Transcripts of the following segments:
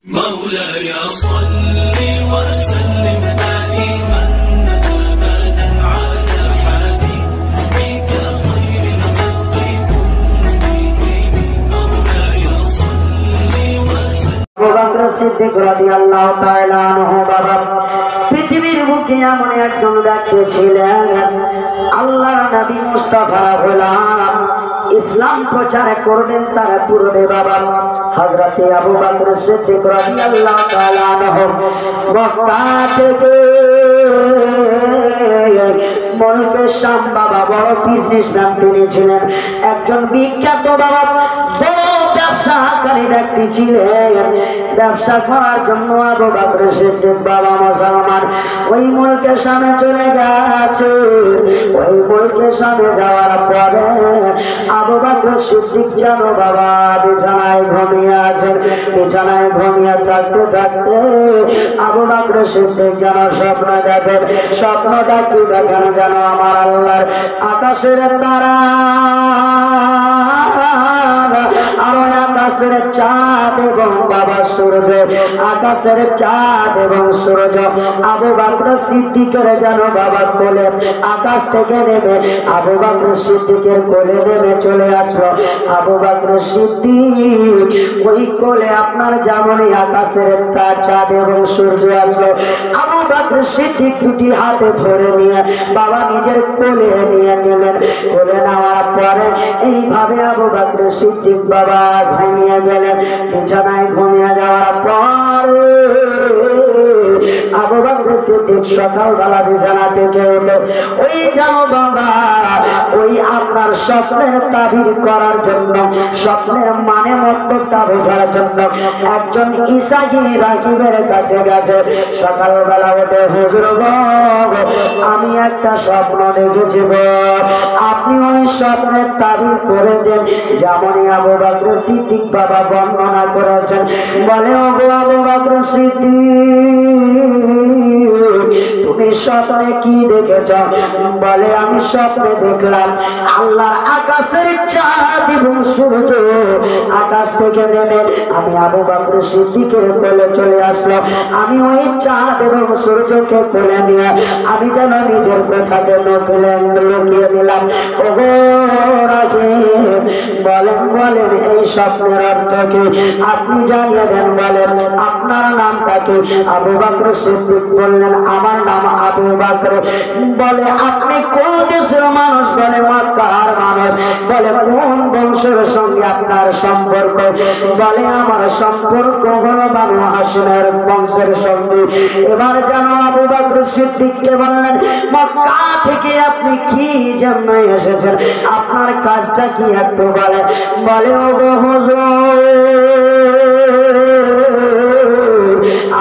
مولاي صل وسلم دائما ابدا على حبيبك خير الخلق كلهم مولاي صل وسلم আবু বকর সিদ্দিক রাদিয়াল্লাহু তাআলা আনহু বাবা পৃথিবীর বুকে এমন একজন ব্যক্তি ছিলেন আল্লাহর নবী মুস্তাফা গোলাম ইসলাম প্রচার করবেন তারা পুরবে বাবা হযরত আবু বকর সিদ্দিক রাদিয়াল্লাহু তাআলা আনহু মক্কা থেকে মুলকে শাম বাবা বড় বিজনেসম্যান তিনি ছিলেন একজন বিখ্যাত বাবা ব্যবসাকারী ব্যক্তি ছিলেন ব্যবসা করার জন্য আবু বকর সিদ্দিক বাবা মুসলমান ওই মুলকের সামনে চলে গেছে ওই মুলকের সামনে যাওয়ার পরে আবু বকর সিদ্দিক যেন বাবা বিছানায় ঘুমিয়ে আছেন বিছানায় ঘুমিয়ে থাকতে থাকতে আবু বকর সিদ্দিক যেন স্বপ্ন দেখেন স্বপ্নটা কি দেখেন যেন আমার আল্লাহর আকাশের তারা আর আকাশের চাঁদ এবং বাবা সূর্য আকাশের চাঁদ এবং সূর্য আবু বকর সিদ্দিকের যেন বাবা কোলে আকাশ থেকে নেমে আবু বকর সিদ্দিকের কোলে নেমে চলে আসলো আবু বকর সিদ্দিক ওই কোলে আপনার যেমনই আকাশের চাঁদ এবং সূর্য আসলো আবু বকর সিদ্দিক দুটি হাতে ধরে নিয়ে বাবা নিজের কোলে নিয়ে নিলেন কোলে নেওয়ার পরে এইভাবে আবু বকর সিদ্দিক বাবা ঘুমিয়ে গেলেন বিছানায় ঘুমিয়ে যাওয়ার পরে আবু বকর সিদ্দিক সকালবেলা বিছানা থেকে উঠে ওই যাও বাবা ওই আপনার স্বপ্নের তাবির করার জন্য স্বপ্নের মানে মতটা বোঝার জন্য একজন ঈসাই রাকিবের কাছে গেছে সকালবেলা উঠে হুজুর গো আমি একটা স্বপ্ন দেখেছি গো আপনি ওই স্বপ্নের তাবির করে দেন যেমনই আবু বকর সিদ্দিক বাবা বর্ণনা করেছেন বলে ও গো আবু বকর সিদ্দিক তুমি স্বপ্নে কি দেখেছ বলে আমি স্বপ্নে দেখলাম আল্লাহর আকাশের চাঁদ এবং সূর্য আকাশ থেকে নেমে আমি আবু বকর সিদ্দিকের কোলে চলে আসলাম আমি ওই চাঁদ এবং সূর্যকে কোলে নিয়ে আমি যেন নিজের গোছাতে লুকিয়ে দিলাম ওগো বলেন বলেন এই স্বপ্নের অর্থ কি আপনি জানিয়ে দেন বলেন আপনার নামটা কি আবু বকর সিদ্দিক বললেন আমার নাম আবু বকর বলে আপনি কোন দেশের মানুষ বলে মক্কার মানুষ বলে কোন বংশের সঙ্গে আপনার সম্পর্ক বলে আমার সম্পর্ক হলো বানু হাশিমের বংশের সঙ্গে এবার যেন আবু বকর সিদ্দিককে বললেন মক্কা থেকে আপনি কি জন্য এসেছেন আপনার কাজটা কি একটু বলে বলে ও গো হুজুর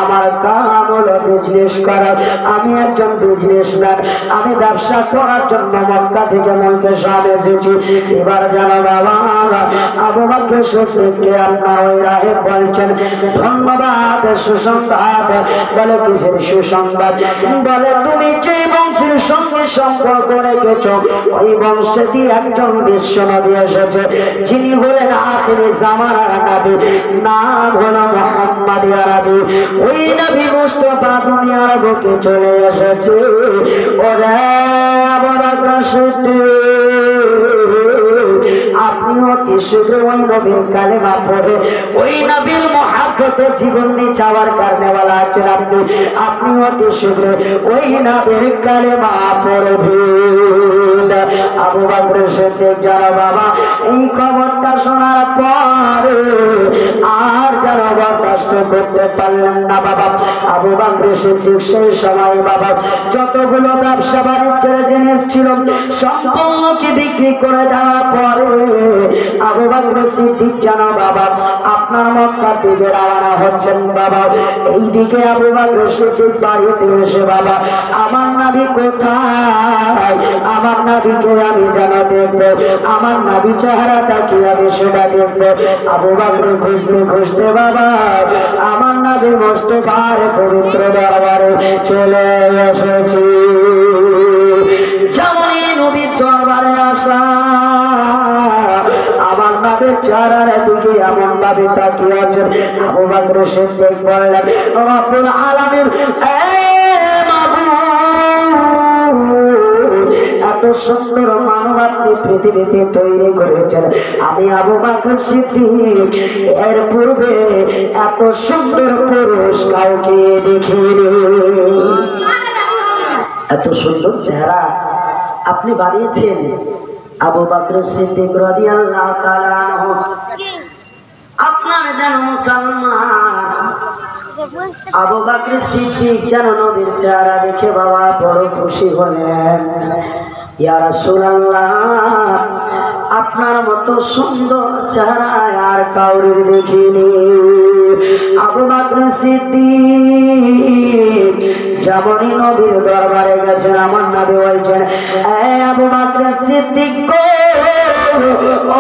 আমার কাম হলো বিজনেস করা আমি একজন বিজনেসম্যান আমি ব্যবসা করার জন্য মক্কা থেকে মুলকে শাম এসেছি এবার জানো বাবা আবু বকর সিদ্দিককে আপনার ওই রাহে বলছেন ধন্যবাদ সুসংবাদ বলে কিসের সুসংবাদ বলে তুমি যে বংশের সঙ্গে সম্পর্ক রেখেছ ওই বংশে দিয়ে একজন বিশ্ব নবী এসেছে যিনি হলেন আখিরি জামানার নবী নাম হলো মুহাম্মদ আরবি ওই নবী মুস্তাফা দুনিয়ার বুকে চলে এসেছে ওরে আবু বকর সিদ্দিক আপনি অতি শীঘ্র ওই নবীর কালেমা পড়ে ওই নবীর মহাব্বতে জীবন নিচাওয়ার কারণেওয়ালা আছেন আপনি অতি শীঘ্র ওই নবীর কালেমা পড়বেন আবু বকর সিদ্দিক যারা বাবা এই খবরটা শোনার পরে আর যারা বরদাস্ত করতে পারলেন না বাবা আবু বকর সিদ্দিক সেই সময় বাবা যতগুলো ব্যবসা বাণিজ্যের জিনিস ছিল সম্পূর্ণকে বিক্রি করে দেওয়ার পরে আবু বকর সিদ্দিক জানো বাবা আপনার মক্কা থেকে রওনা হচ্ছেন বাবা এইদিকে আবু বকর সিদ্দিক বাড়িতে এসে বাবা আমার নবী কোথায় আমার নবীকে আমি যেন দেখবো আমার নবী চেহারাটা কি আমি সেটা দেখবো আবু বকর খুঁজতে খুঁজতে বাবা আমার নবী মুস্তাফার পবিত্র দরবারে চলে এসেছি যেমনই নবীর দরবারে আসা আমার নবীর চেহারার দিকে এমন ভাবে তাকিয়ে আছেন। আবু বকর সিদ্দিক বললেন, রব্বুল আলামিন এত সুন্দর মানব আপনি পৃথিবীতে তৈরি করেছেন, আমি আবু বকর সিদ্দিক এর পূর্বে এত সুন্দর পুরুষ কাউকে দেখিনি। এত সুন্দর চেহারা আপনি বানিয়েছেন। আবু বকর সিদ্দিক রাদিয়াল্লাহু তাআলা আনহু আপনার যেন মুসলমান আবু বকর সিদ্দিক যেন নবীর চেহারা দেখে বাবা বড় খুশি হলেন। ইয়া রাসূলুল্লাহ, আপনার মতো সুন্দর চেহারা আর কাউরির দেখিনি। আবু বকর সিদ্দিক যেমনই নবীর দরবারে গেছেন, আমার নবী বলছেন, এ আবু বকর সিদ্দিক গো, ও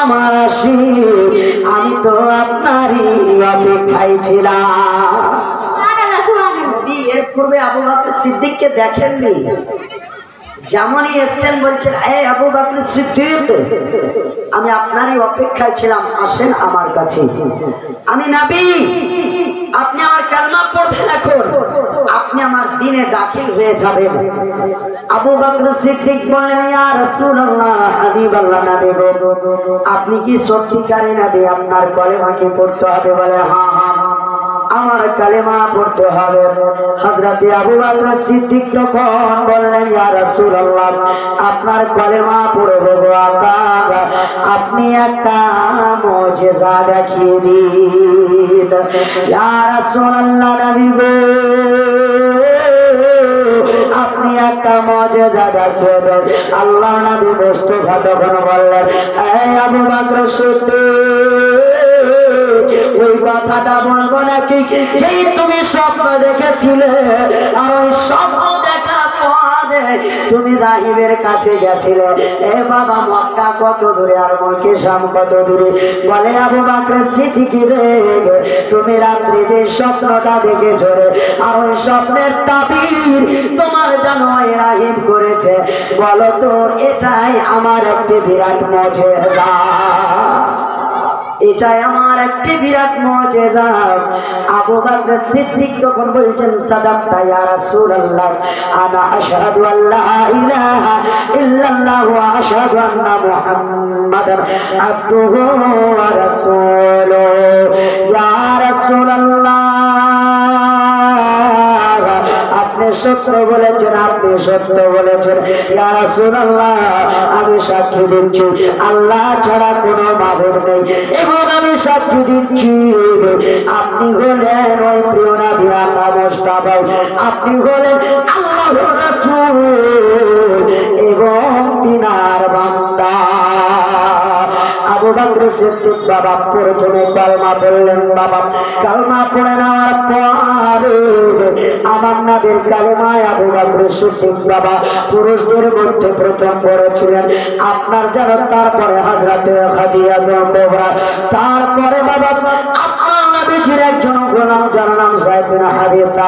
আমার আশিক, আমি তো আপনারই অপেক্ষায় ছিলাম। এর পূর্বে আবু বকর সিদ্দিককে দেখেননি, যেমনই এসছেন বলছেন, এই আবু বকর সিদ্দিক, আমি আপনারই অপেক্ষায় ছিলাম, আসেন আমার কাছে, আমি নবী, আপনি আমার কালেমা পড়বেন, এখন আপনি আমার দ্বীনে দাখিল হয়ে যাবেন। আবু বকর সিদ্দিক বললেন, ইয়া রাসূলুল্লাহ, হাবিবাল্লাহ, নবী গো, আপনি কি সত্যিকারের নবী? আপনার কালেমা কি পড়তে হবে? বলে, হ্যাঁ হ্যাঁ, আমার কালেমা পড়তে হবে। হযরত আবু বকর সিদ্দিক তখন বললেন, ইয়া রাসূলুল্লাহ, আপনার কালেমা পড়ব গো আকা, আপনি একটা মুজিজা দেখিয়ে দিন। ইয়া রাসূলুল্লাহ, নবী গো, আপনি একটা মুজিজা দেখিয়ে দেন। আল্লাহ নবী মুস্তাফা তখন বললেন, এই আবু বকর সিদ্দিক, ওই কথাটা বলবো নাকি যেই তুমি স্বপ্ন দেখেছিলে, আর ওই স্বপ্ন দেখার পরে তুমি রাহিবের কাছে গেছিলে? এ বাবা, মক্কা কত দূরে আর মক্কা শাম কত দূরে? বলে, আবু বকর সিদ্দিক রে, তুমি রাত্রে যে স্বপ্নটা দেখেছো রে, আর ওই স্বপ্নের তাবির তোমার যেন ওই রাহিব করেছে, বলো তো এটাই আমার একটি বিরাট মুজিজা, এটাই আমার একটি বিরাট মুজিজা। আবু বকর সিদ্দিক তখন বলছেন, সাদাকতা ইয়া রাসূলুল্লাহ, আনা আশহাদু আল্লা ইলাহা ইল্লাল্লাহ ওয়া আশহাদু আন্না মুহাম্মাদান আবদুহু ওয়া রাসূলুহু। ইয়া রাসূলুল্লাহ, আপনি সত্য বলেছেন, আপনি সত্য বলেছেন। ইয়া রাসূলুল্লাহ, আমি সাক্ষী দিচ্ছি আল্লাহ ছাড়া কোনো মাবুদ নেই, এবং আমি সাক্ষী দিচ্ছি আপনি হলেন ওই প্রিয় নবী আকা মুস্তাফা, আপনি হলেন আল্লাহর রাসূল এবং তিনার বান্দা। আবু বকর সিদ্দিক বাবা প্রথমে কালেমা পড়লেন। বাবা কালেমা পড়ে নেওয়ার পরে আমার নবীর কালেমায় আবু বকর সিদ্দিক বাবা পুরুষদের মধ্যে প্রথম পড়েছিলেন। আপনার যেন তারপরে হযরতে খাদিজা কুবরা, তারপরে বাবা আপনার নবীজির একজন গোলাম যার নাম যায়েদ বিন হারিসা,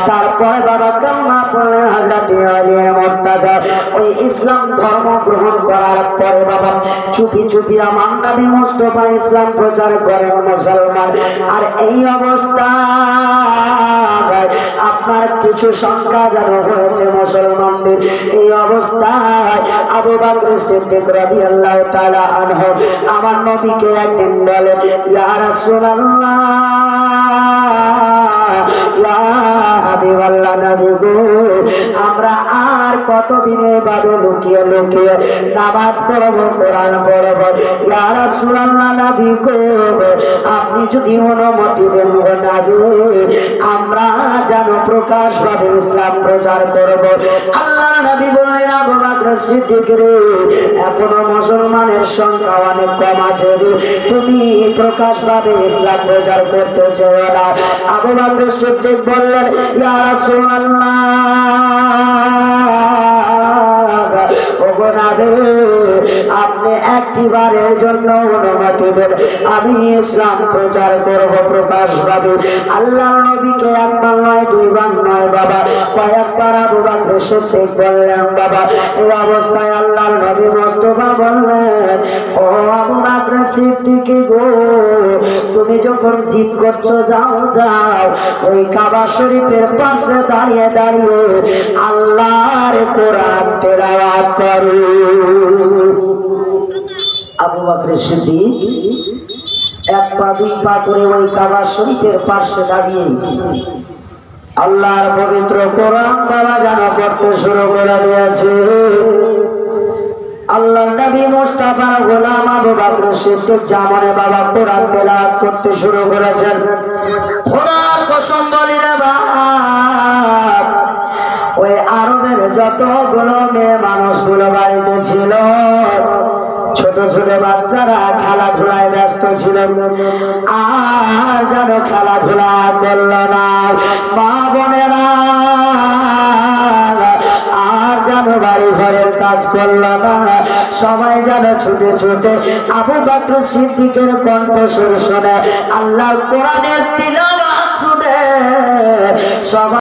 তারপরে বাবা কালেমা পড়লেন হযরতে আলী মুর্তাজা। ওই ইসলাম ধর্ম গ্রহণ করার পরে বাবা চুপি চুপি আমার নবী মুস্তাফা ইসলাম প্রচার করেন মুসলমান। আর এই অবস্থা আপনার কিছু সংখ্যা যেন হয়েছে মুসলমানদের। এই অবস্থায় আবু বকর সিদ্দিক রাদিয়াল্লাহু তাআলা আনহু আমার নবীকে একদিন বলেন, ইয়া রাসূলুল্লাহ, ইয়া হাবিবাল্লাহ, নবী গো, আমরা আর কতদিন এভাবে লুকিয়ে লুকিয়ে নামাজ পড়ব, কোরআন পড়ব? ইয়া রাসূলুল্লাহ, নবী গো, আপনি যদি অনুমতি দেন গো নবী, আমরা যেন প্রকাশভাবে ইসলাম প্রচার করব। আল্লাহ নবী বললেন, আবু বকর সিদ্দিক রে, এখনো মুসলমানের সংখ্যা অনেক কম আছে রে, তুমি প্রকাশভাবে ইসলাম প্রচার করতে চাও না। আবু বকর সিদ্দিক বললেন, ইয়া রাসূলুল্লাহ, ওগো নবী, আপনি একটিবারের জন্য অনুমতি দেন, আমি ইসলাম প্রচার করব প্রকাশভাবে। আল্লাহর নবীকে একবার নয়, দুইবার নয় বাবা, কয়েকবার আবু বকর সিদ্দিক বললেন বাবা। এই অবস্থায় আল্লাহর নবী মুস্তাফা বললেন, ও আবু বকর সিদ্দিক গো, তুমি যখন জিদ করছো যাও যাও, ওই কাবা শরীফের পাশে দাঁড়িয়ে দাঁড়িয়ে আল্লাহর কোরআন তেলাওয়াত করো। আবু বকর সিদ্দিক এক পা দুই পা করে ওই কাবা শরীফের পাশে দাঁড়িয়ে আল্লাহর পবিত্র কোরআন বাবা যেন পড়তে শুরু করে দিয়েছে। আল্লাহর নবী মুস্তাফার গোলাম আবু বকর সিদ্দিক জামানে বাবা কোরআন তেলাওয়াত করতে শুরু করেছেন। খোদার কসম বলি রে বাপ, ওই আরবের যতগুলো মেয়ে মানুষগুলো বাড়িতে ছিল, ছোট ছোট বাচ্চারা খেলাধুলায় ব্যস্ত ছিল, আর যেন খেলাধুলা করল না। মা বোনেরা আর যেন বাড়ি ঘরের কাজ করল না, সবাই যেন ছুটে ছুটে আবু বকর সিদ্দিকের কণ্ঠস্বর শুনে, আল্লাহর কোরআনের তিলাওয়াত শুনে সবাই